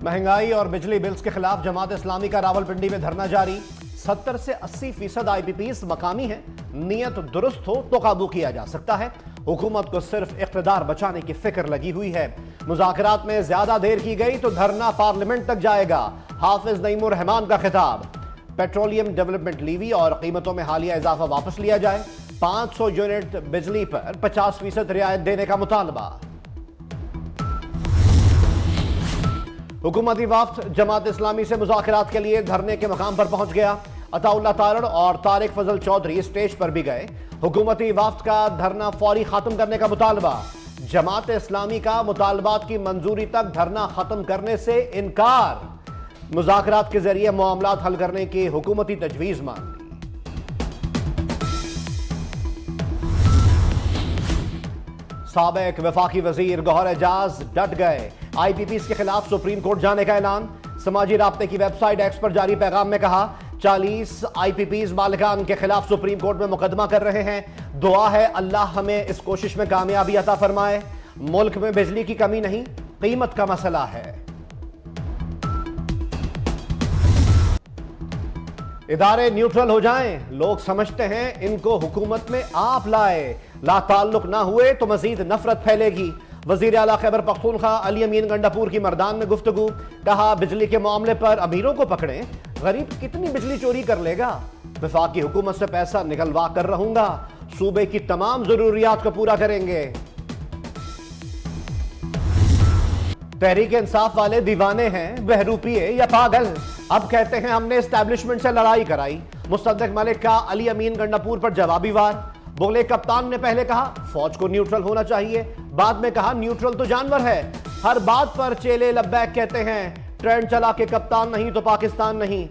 महंगाई और बिजली बिल्स के खिलाफ जमात इस्लामी का रावलपिंडी में धरना जारी। 70 से 80% IPPs मकामी हैं। नियत दुरुस्त हो तो काबू किया जा सकता है। हुकूमत को सिर्फ इख्तिदार बचाने की फिक्र लगी हुई है। मुज़ाकरात में ज्यादा देर की गई तो धरना पार्लियामेंट तक जाएगा। हाफिज नईमुर रहमान का खिताब। पेट्रोलियम डेवलपमेंट लीवी और कीमतों में हालिया इजाफा वापस लिया जाए। 500 यूनिट बिजली पर 50% रियायत देने का मुतालबा। हुकूमती वफ्द जमात इस्लामी से मुज़ाकरात के लिए धरने के मकाम पर पहुंच गया। अताउल्लाह तारड़ और तारिक फजल चौधरी स्टेज पर भी गए। हुकूमती वफ्द का धरना फौरी खत्म करने का मुतालबा। जमात इस्लामी का मुतालबात की मंजूरी तक धरना खत्म करने से इनकार। मुज़ाकरात के जरिए मामलात हल करने की हुकूमती तजवीज़ मांगी। साबिक वफाकी वजीर गौहर एजाज डट गए। IPPs के खिलाफ सुप्रीम कोर्ट जाने का ऐलान। समाजी राब्ते की वेबसाइट एक्स पर जारी पैगाम में कहा, 40 IPPs मालिकान के खिलाफ सुप्रीम कोर्ट में मुकदमा कर रहे हैं। दुआ है अल्लाह हमें इस कोशिश में कामयाबी अता फरमाए। मुल्क में बिजली की कमी नहीं, कीमत का मसला है। इदारे न्यूट्रल हो जाएं। लोग समझते हैं इनको हुकूमत में आप लाए। ला ताल्लुक ना हुए तो मजीद नफरत फैलेगी। वजीर आला खैबर पख्तूनख्वा अली अमीन गंडापुर की मर्दान में गुफ्तगू। कहा, बिजली के मामले पर अमीरों को पकड़ें, गरीब कितनी बिजली चोरी कर लेगा। वफाकी हुकूमत से पैसा निकलवा कर रहूंगा। सूबे की तमाम जरूरियात को पूरा करेंगे। तहरीक इंसाफ वाले दीवाने हैं, बहरूपिये या पागल। अब कहते हैं हमने एस्टैब्लिशमेंट से लड़ाई कराई। मुस्तदक मलिक का अली अमीन गंडापुर पर जवाबी वार। बोले, कप्तान ने पहले कहा फौज को न्यूट्रल होना चाहिए, बाद में कहा न्यूट्रल तो जानवर है। हर बात पर चेले लब्बैक कहते हैं। ट्रेंड चला के कप्तान नहीं तो पाकिस्तान नहीं।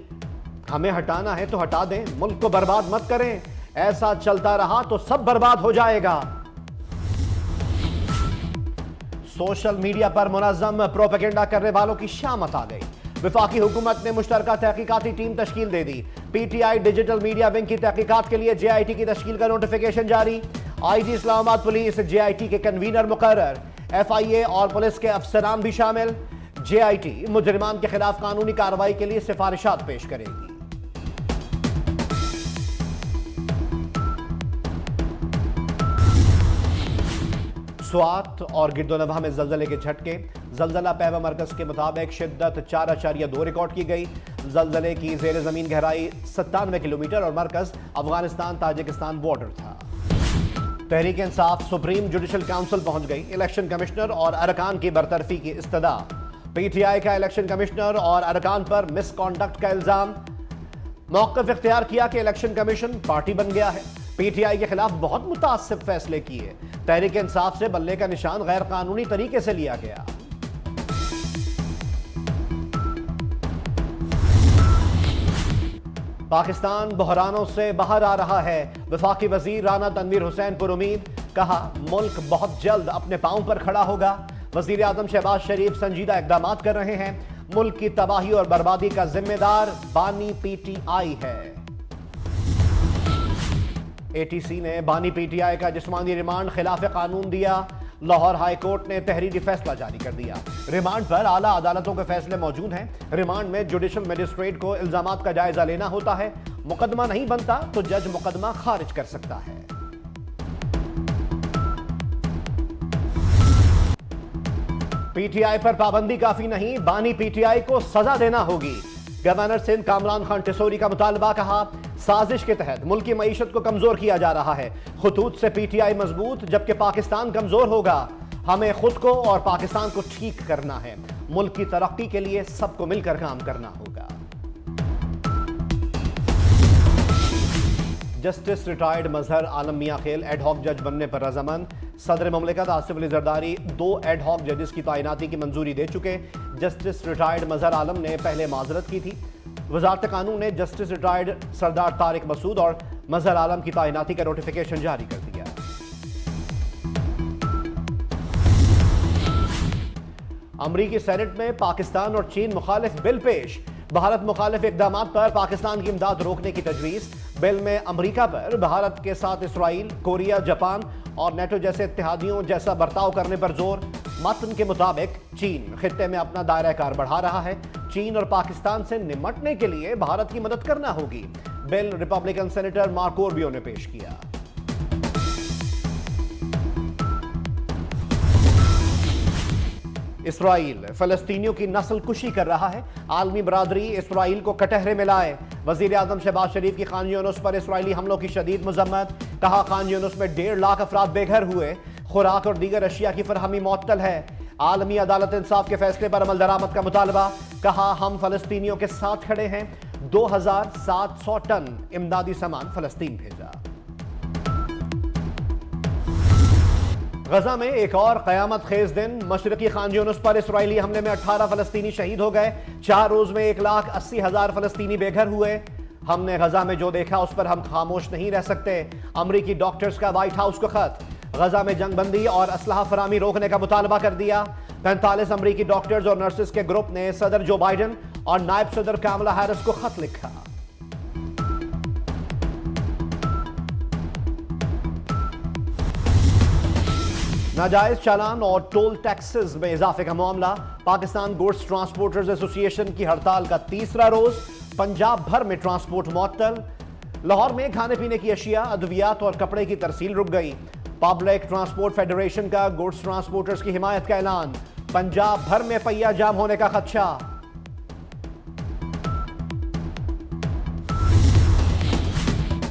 हमें हटाना है तो हटा दें, मुल्क को बर्बाद मत करें। ऐसा चलता रहा तो सब बर्बाद हो जाएगा। सोशल मीडिया पर मुनज़्ज़म प्रोपेगेंडा करने वालों की शामत आ गई। वफाकी हुकूमत ने मुश्तरका तहकीकाती टीम तश्कील दे दी। PTI डिजिटल मीडिया विंग की तहकीकात के लिए JIT की तश्कील का नोटिफिकेशन जारी। IG इस्लामाबाद पुलिस JIT के कन्वीनर मुकर्रर। FIA और पुलिस के अफसरान भी शामिल। JIT मुजरिमान के खिलाफ कानूनी कार्रवाई के लिए सिफारिशात पेश करेगी। स्वात और गिरदोनवाह में जल्जले के झटके। जल्जला पैवा मरकज के मुताबिक शिद्दत 4.2 रिकॉर्ड की गई। जल्जले की जेर जमीन गहराई 97 किलोमीटर और मरकज अफगानिस्तान ताजिकिस्तान बॉर्डर था। Tehreek Insaf supreme judicial council पहुंच गई। इलेक्शन कमिश्नर और अरकान की बरतरफी की इस्तदा। PTI का इलेक्शन कमिश्नर और अरकान पर मिसकॉन्डक्ट का इल्जाम। मौक़िफ़ इख्तियार किया कि इलेक्शन कमीशन पार्टी बन गया है। PTI के खिलाफ बहुत मुतासिब फैसले किए। तहरीक इंसाफ से बल्ले का निशान गैर कानूनी तरीके से लिया गया। पाकिस्तान बहरानों से बाहर आ रहा है। वफाकी वजीर राना तनवीर हुसैन पुरुमीद। कहा, मुल्क बहुत जल्द अपने पांव पर खड़ा होगा। वजीर आजम शहबाज शरीफ संजीदा इकदाम कर रहे हैं। मुल्क की तबाही और बर्बादी का जिम्मेदार बानी PTI है। ATC ने बानी PTI का जिस्मानी रिमांड खिलाफ कानून दिया। लाहौर हाई कोर्ट ने तहरीरी फैसला जारी कर दिया। रिमांड पर आला अदालतों के फैसले मौजूद हैं। रिमांड में जुडिशल मजिस्ट्रेट को इल्जामात का जायजा लेना होता है। मुकदमा नहीं बनता तो जज मुकदमा खारिज कर सकता है। PTI पर पाबंदी काफी नहीं, बानी PTI को सजा देना होगी। गवर्नर सिंध कामरान खान टिसोरी का मुतालबा। कहा, साजिश के तहत मुल्क की मईशत को कमजोर किया जा रहा है। खुतूत से PTI मजबूत जबकि पाकिस्तान कमजोर होगा। हमें खुद को और पाकिस्तान को ठीक करना है। मुल्क की तरक्की के लिए सबको मिलकर काम करना होगा। जस्टिस रिटायर्ड मजहर आलम मियां खेल एडहॉक जज बनने पर रजामंद। सदर मुमलिकत आसिफ अली जरदारी 2 एडहॉक जजेस की तैनाती की मंजूरी दे चुके। जस्टिस रिटायर्ड मजहर आलम ने पहले माजरत की थी। वजारत कानून ने जस्टिस रिटायर्ड सरदार तारिक मसूद और मजहर आलम की तैनाती का नोटिफिकेशन जारी कर दिया। अमरीकी सेनेट में पाकिस्तान और चीन मुखालिफ बिल पेश। भारत मुखालिफ इकदाम पर पाकिस्तान की इमदाद रोकने की तजवीज़। बिल में अमरीका पर भारत के साथ इसराइल, कोरिया, जापान और नेटो जैसे इत्तेहादियों जैसा बर्ताव करने पर जोर। मतन के मुताबिक चीन खित्ते में अपना दायरा कार बढ़ा रहा है। चीन और पाकिस्तान से निपटने के लिए भारत की मदद करना होगी। Bill Republican senator Marco Rubio ने पेश किया। इसराइल फलस्तीनियों की नस्ल कुशी कर रहा है। आलमी बरादरी इसराइल को कटहरे में लाए। वजीर आजम शहबाज शरीफ की खान यूनुस पर इसराइली हमलों की शदीद मजम्मत। कहा खान यूनुस में 1.5 लाख अफराद बेघर हुए। खुराक और दीगर अशिया की फरहमी मुअत्तल है। आलमी अदालत इंसाफ के फैसले पर अमल दरामद का मुतालबा। कहा हम फलस्तीनियों के साथ खड़े हैं। 2700 टन इमदादी सामान फलस्तीन भेजा। गजा में एक और कयामत खेज दिन। मशरकी खान यूनुस पर इसराइली हमले में 18 फलस्तीनी शहीद हो गए। 4 रोज में 1,80,000 फलस्तीनी बेघर हुए। हमने गजा में जो देखा उस पर हम खामोश नहीं रह सकते। अमरीकी डॉक्टर्स का व्हाइट हाउस को खत। गजा में जंगबंदी और असलहा फरामी रोकने का मुतालबा कर दिया। 45 अमरीकी डॉक्टर्स और नर्सेस के ग्रुप ने सदर जो बाइडन और नायब सदर कमला हैरिस को खत लिखा। नाजायज चालान और टोल टैक्सेस में इजाफे का मामला। पाकिस्तान गुड्स ट्रांसपोर्टर्स एसोसिएशन की हड़ताल का तीसरा रोज। पंजाब भर में ट्रांसपोर्ट मुअत्तल। लाहौर में खाने पीने की अशिया, अद्वियात और कपड़े की तरसील रुक गई। पब्लिक ट्रांसपोर्ट फेडरेशन का गुड्स ट्रांसपोर्टर्स की हिमायत का ऐलान। पंजाब भर में पहिया जाम होने का खदशा।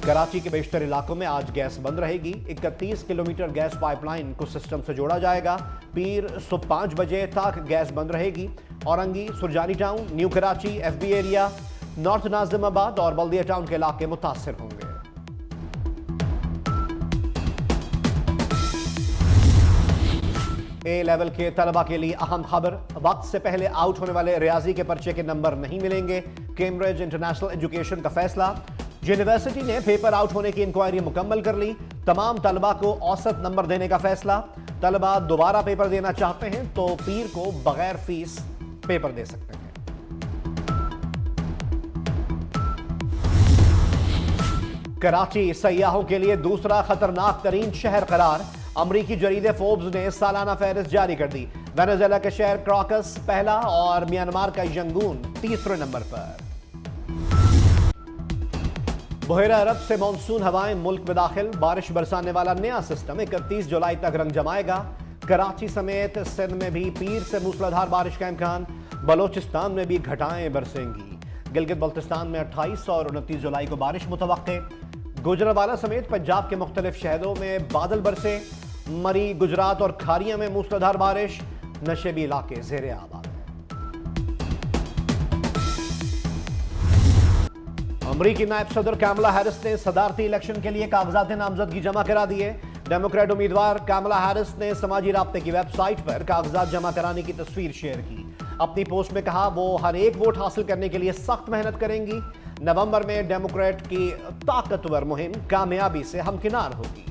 कराची के बेशतर इलाकों में आज गैस बंद रहेगी। 31 किलोमीटर गैस पाइपलाइन को सिस्टम से जोड़ा जाएगा। पीर सुबह 5 बजे तक गैस बंद रहेगी। Orangi, Surjani town, new Karachi, FB area, north Nazimabad और बल्दिया टाउन के इलाके मुतासिर होंगे। ए लेवल के तलबा के लिए अहम खबर। वक्त से पहले आउट होने वाले रियाजी के पर्चे के नंबर नहीं मिलेंगे। कैम्ब्रिज इंटरनेशनल एजुकेशन का फैसला। यूनिवर्सिटी ने पेपर आउट होने की इंक्वायरी मुकम्मल कर ली। तमाम तलबा को औसत नंबर देने का फैसला। तलबा दोबारा पेपर देना चाहते हैं तो पीर को बगैर फीस पेपर दे सकते हैं। कराची सयाहों के लिए दूसरा खतरनाक तरीन शहर करार। अमरीकी जरीदे फोर्ब्स ने सालाना फहरिस्त जारी कर दी। वेनेजुएला के शहर क्राकस पहला और म्यांमार का यंगून तीसरे नंबर पर। बहेरा अरब से मानसून हवाएं मुल्क में दाखिल। बारिश बरसाने वाला नया सिस्टम 31 जुलाई तक रंग जमाएगा। कराची समेत सिंध में भी पीर से मूसलाधार बारिश का इम्कान। बलोचिस्तान में भी घटाएं बरसेंगी। गिलगित बल्तिस्तान में 28 और 29 जुलाई को बारिश मुतवक्के। गुजरावाला समेत पंजाब के मुख्तलिफ शहरों में बादल बरसे। मरी, गुजरात और खारिया में मूसलाधार बारिश। नशेबी इलाके ज़ेरे आबाद। अमरीकी नायब सदर कमला हैरिस ने सदारती इलेक्शन के लिए कागजात नामजदगी जमा करा दिए। डेमोक्रेट उम्मीदवार कमला हैरिस ने समाजी राब्ते की वेबसाइट पर कागजात जमा कराने की तस्वीर शेयर की। अपनी पोस्ट में कहा वो हर एक वोट हासिल करने के लिए सख्त मेहनत करेंगी। नवंबर में डेमोक्रेट की ताकतवर मुहिम कामयाबी से हमकिनार होगी।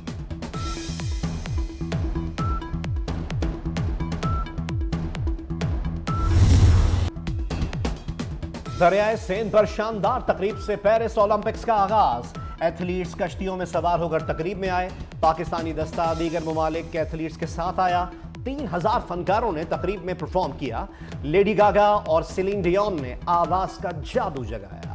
दरियाए सेंध पर शानदार तकरीब से पेरिस ओलंपिक्स का आगाज। एथलीट्स कश्तियों में सवार होकर तकरीब में आए। पाकिस्तानी दस्ता दीगर ममालिक के एथलीट्स के साथ आया। 3000 फनकारों ने तकरीब में परफॉर्म किया। लेडी गागा और सेलिन डियोन ने आवाज का जादू जगाया।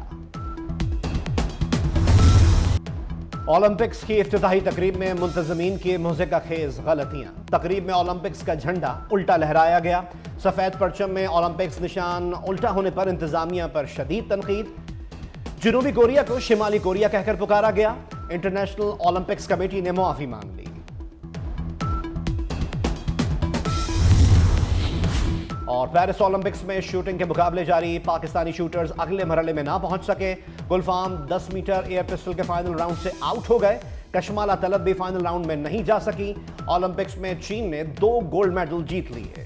ओलंपिक्स की इफ्तिताही तकरीब में मुंतजमीन की मुज़िका खेज गलतियां। तकरीब में ओलंपिक्स का झंडा उल्टा लहराया गया। सफेद परचम में ओलंपिक्स निशान उल्टा होने पर इंतजामिया पर शदीद तनकीद। जनूबी कोरिया को शिमाली कोरिया कहकर पुकारा गया। इंटरनेशनल ओलंपिक्स कमेटी ने मुआफी मांग ली। और पेरिस ओलंपिक्स में शूटिंग के मुकाबले जारी। पाकिस्तानी शूटर्स अगले मरहले में ना पहुंच सके। गुलफाम 10 मीटर एयर पिस्टल के फाइनल राउंड से आउट हो गए। कशमाला तलब भी फाइनल राउंड में नहीं जा सकी। ओलंपिक्स में चीन ने 2 गोल्ड मेडल जीत लिए।